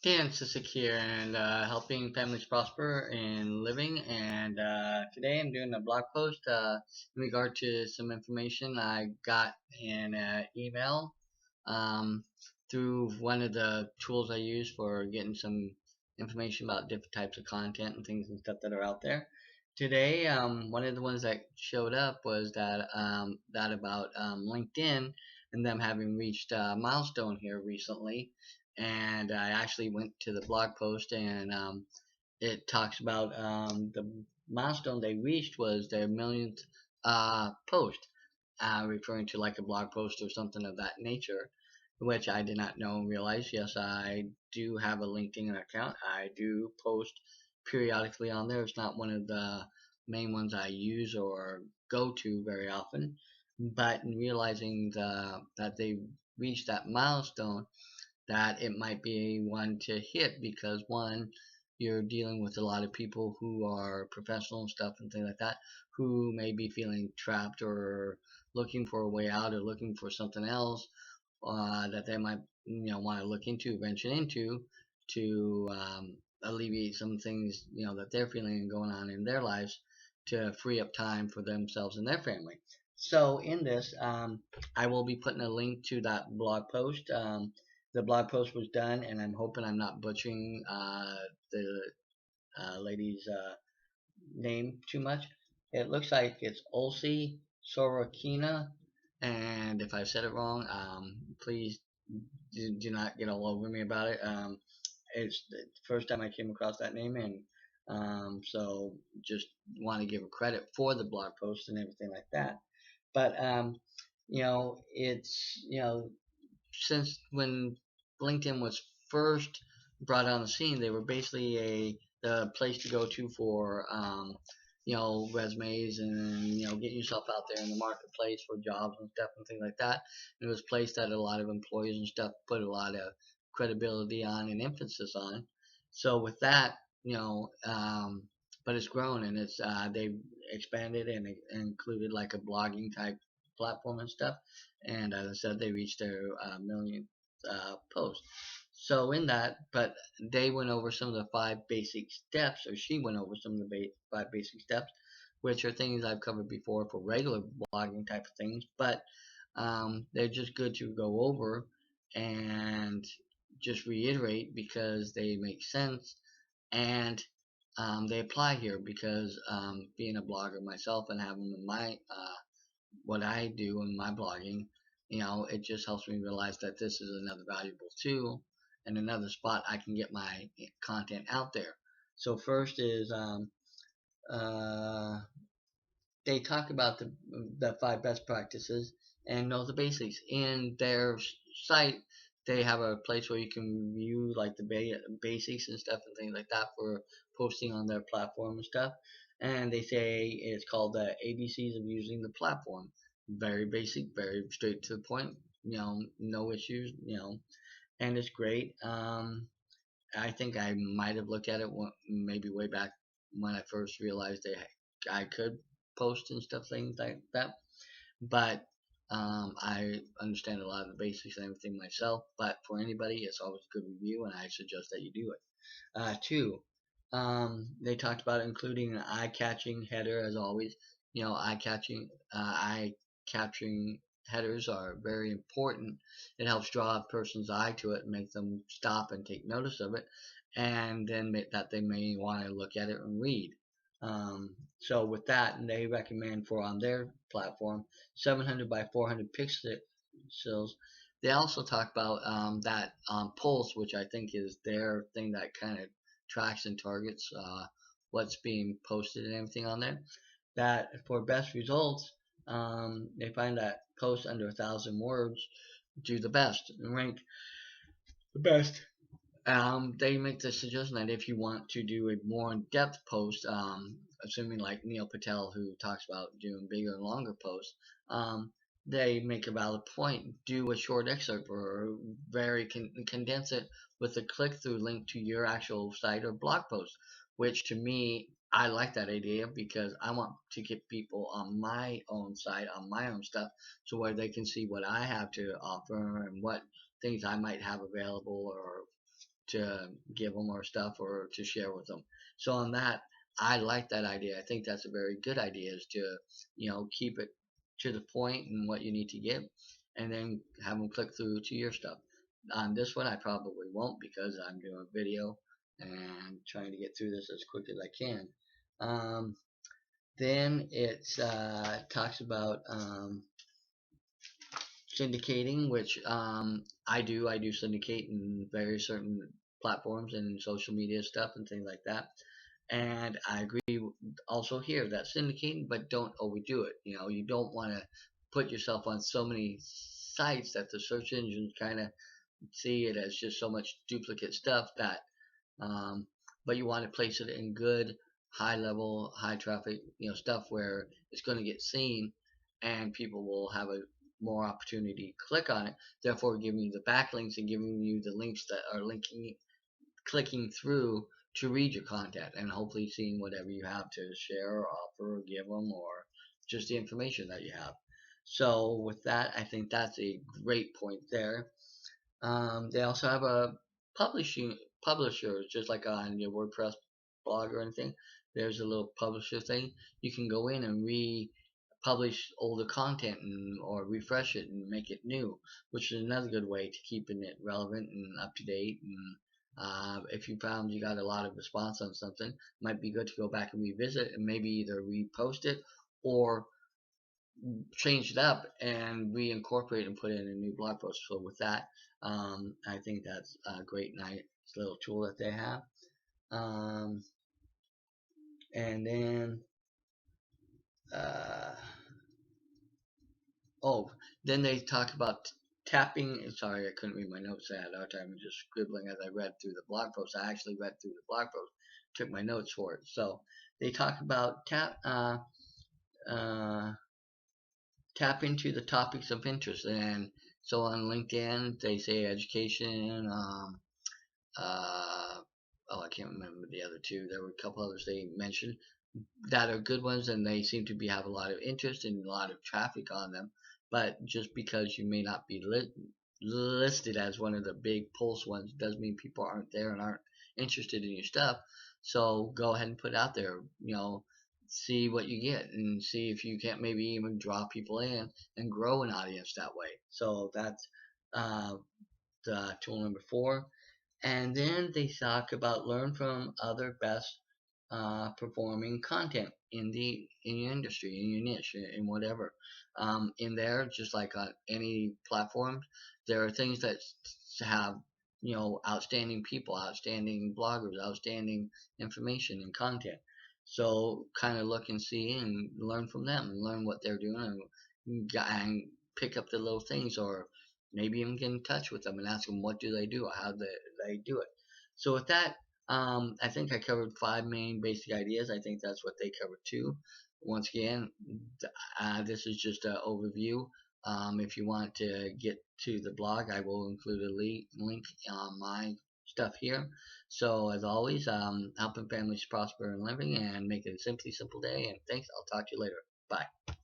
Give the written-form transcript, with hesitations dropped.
Dan Sisik here, and helping families prosper in living. And today I'm doing a blog post in regard to some information I got in an email um, through one of the tools I use for getting some information about different types of content and things and stuff that are out there. Today, one of the ones that showed up was that about LinkedIn and them having reached a milestone here recently, and I actually went to the blog post, and it talks about the milestone they reached was their millionth post, referring to like a blog post or something of that nature, which I did not know and realize. Yes, I do have a LinkedIn account. I do post periodically on there. It's not one of the main ones I use or go to very often, but in realizing that they reached that milestone, that it might be one to hit because one, you're dealing with a lot of people who are professional and stuff and things like that, who may be feeling trapped or looking for a way out or looking for something else that they might want to look into, venture into, to alleviate some things that they're feeling and going on in their lives, to free up time for themselves and their family. So in this, I will be putting a link to that blog post. The blog post was done, and I'm hoping I'm not butchering the lady's name too much. It looks like it's Olsi Sorokina, and if I said it wrong, please do not get all over me about it. It's the first time I came across that name, and so just want to give her credit for the blog post and everything like that. But it's since when LinkedIn was first brought on the scene, they were basically a the place to go to for resumes and getting yourself out there in the marketplace for jobs and stuff and things like that. And it was a place that a lot of employers and stuff put a lot of credibility on and emphasis on. So with that, but it's grown, and they've expanded and included like a blogging type platform and stuff. And as I said, they reached their millionth post. So in that, but they went over some of the five basic steps, or she went over some of the five basic steps, which are things I've covered before for regular blogging type of things, but they're just good to go over and just reiterate because they make sense, and they apply here because being a blogger myself and having my what I do in my blogging, it just helps me realize that this is another valuable tool and another spot I can get my content out there. So first is uh, they talk about the five best practices and know the basics. In their site, they have a place where you can view like the basics and stuff and things like that for posting on their platform and stuff. And they say it's called the ABCs of using the platform. Very basic, very straight to the point. No issues. And it's great. I think I might have looked at it maybe way back when I first realized I could post and stuff, things like that. But I understand a lot of the basics and everything myself. But for anybody, it's always a good review, and I suggest that you do it. Two, they talked about including an eye-catching header as always. Eye capturing headers are very important. It helps draw a person's eye to it and make them stop and take notice of it, and then that they may want to look at it and read. So with that, they recommend for on their platform 700 by 400 pixels. They also talk about that Pulse, which I think is their thing that kind of tracks and targets what's being posted and everything on there. That for best results, they find that posts under 1,000 words do the best and rank the best. They make the suggestion that if you want to do a more in-depth post, assuming like Neil Patel, who talks about doing bigger and longer posts, they make a valid point. Do a short excerpt or condense it with a click-through link to your actual site or blog post, which to me, I like that idea because I want to get people on my own site, on my own stuff, so where they can see what I have to offer and what things I might have available or to give them or stuff or to share with them. So on that, I like that idea. I think that's a very good idea is to, keep it to the point and what you need to give, and then have them click through to your stuff. On this one, I probably won't because I'm doing a video and trying to get through this as quick as I can. Um, then it talks about syndicating, which I do. I do syndicate in various certain platforms and social media stuff and things like that. And I agree also here that syndicating, but don't overdo it. You don't want to put yourself on so many sites that the search engines kind of see it as just so much duplicate stuff that um, but you want to place it in good, high level, high traffic, stuff where it's going to get seen, and people will have a more opportunity to click on it. Therefore, giving you the backlinks and giving you the links that are linking, clicking through to read your content, and hopefully seeing whatever you have to share or offer or give them, or just the information that you have. So with that, I think that's a great point there. They also have a publishing publisher, just like on your WordPress blog or anything. There's a little publisher thing. You can go in and republish older content or refresh it and make it new, which is another good way to keeping it relevant and up to date. And if you found you got a lot of response on something, it might be good to go back and revisit and maybe either repost it or change it up and reincorporate and put in a new blog post. So with that, I think that's a great nice little tool that they have. Um, and then uh, oh, then they talk about tapping. Sorry, I couldn't read my notes. I had a hard time just scribbling as I read through the blog post. I actually read through the blog post, took my notes for it. So they talk about uh, tap into the topics of interest. And so on LinkedIn, they say education. Uh, oh, I can't remember the other two. There were a couple others they mentioned that are good ones, and they seem to be have a lot of interest and a lot of traffic on them. But just because you may not be listed as one of the big pulse ones doesn't mean people aren't there and aren't interested in your stuff. So go ahead and put it out there. See what you get and see if you can't maybe even draw people in and grow an audience that way. So that's uh, the tool number 4. And then they talk about learn from other best performing content in your industry, in your niche, in whatever. In there, just like on any platform, there are things that have outstanding people, outstanding bloggers, outstanding information and content. So kind of look and see and learn from them and learn what they're doing and pick up the little things, or maybe even get in touch with them and ask them what do they do, how they do it. So with that, I think I covered 5 main basic ideas. I think that's what they covered too. Once again, this is just an overview. If you want to get to the blog, I will include a link on my stuff here. So as always, helping families prosper and living and make it a simply simple day. And thanks. I'll talk to you later. Bye.